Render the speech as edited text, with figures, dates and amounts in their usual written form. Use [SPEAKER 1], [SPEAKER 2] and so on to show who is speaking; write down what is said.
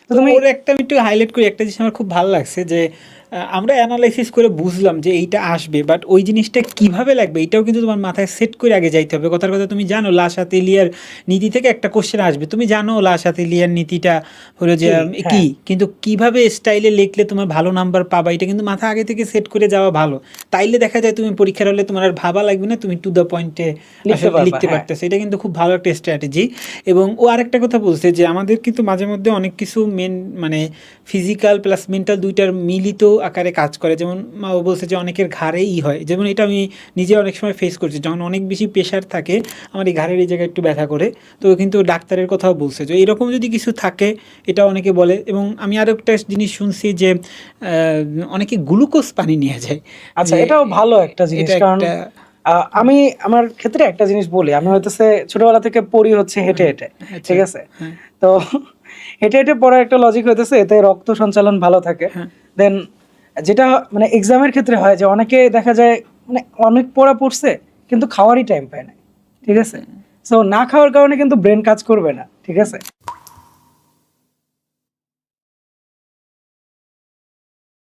[SPEAKER 1] তো তুমি ওর একটা আমি একটু হাইলাইট করি, একটা জিনিস আমার খুব ভালো লাগছে যে আমরা অ্যানালাইসিস করে বুঝলাম যে এইটা আসবে, বাট ওই জিনিসটা কিভাবে লাগবে এটাও কিন্তু তোমার মাথায় সেট করে আগে যাইতে হবে। কথার কথা তুমি জানো লাশা তেলিয়ার নীতি থেকে একটা কোশ্চেন আসবে, তুমি জানো লাশা তেলিয়ার নীতিটা হলো যে কি, কিন্তু কিভাবে স্টাইলে লিখলে তোমার ভালো নাম্বার পাবা এটা কিন্তু মাথা আগে থেকে সেট করে যাওয়া ভালো। তাইলে দেখা যায় তুমি পরীক্ষার হলে তোমার আর ভাবা লাগবে না, তুমি টু দ্য পয়েন্টে লিখতে পারতেছো। এটা কিন্তু খুব ভালো একটা স্ট্র্যাটেজি। এবং ও আরেকটা কথা বলছে যে আমাদের কিন্তু মাঝে মধ্যে অনেক কিছু মানে ফিজিক্যাল প্লাস মেন্টাল দুইটার মিলিত আকারে কাজ করে। যেমন ও বলছে যে অনেকের ঘাড়েই হয়, যেমন এটা আমি নিজে অনেক সময় ফেস করছি, যখন অনেক বেশি প্রেশার থাকে আমার এই ঘাড়ের এই জায়গায় একটু ব্যথা করে। তো কিন্তু ডাক্তারের কথাও বলছে যে এরকম যদি কিছু থাকে এটা অনেকে বলে। এবং আমি আরও একটা জিনিস শুনছি যে অনেকে গ্লুকোজ পানি নিয়ে যায়।
[SPEAKER 2] আচ্ছা, এটাও ভালো একটা জিনিস, কারণ আমি আমার ক্ষেত্রে একটা জিনিস বলি, আমি হইতেছে ছোটবেলা থেকে পড়ি হচ্ছে হেঁটে হেঁটে, ঠিক আছে? তো হেঁটে হেঁটে পড়ার একটা লজিক হইতেছে এতে রক্ত সঞ্চালন ভালো থাকে। দেন যেটা মানে এক্সামের ক্ষেত্রে হয় যে অনেকে দেখা যায় মানে অনেক পড়া পড়ছে কিন্তু খাওয়ারই টাইম পায় না, ঠিক আছে? সো না খাওয়ার কারণে কিন্তু ব্রেন কাজ করবে না, ঠিক আছে?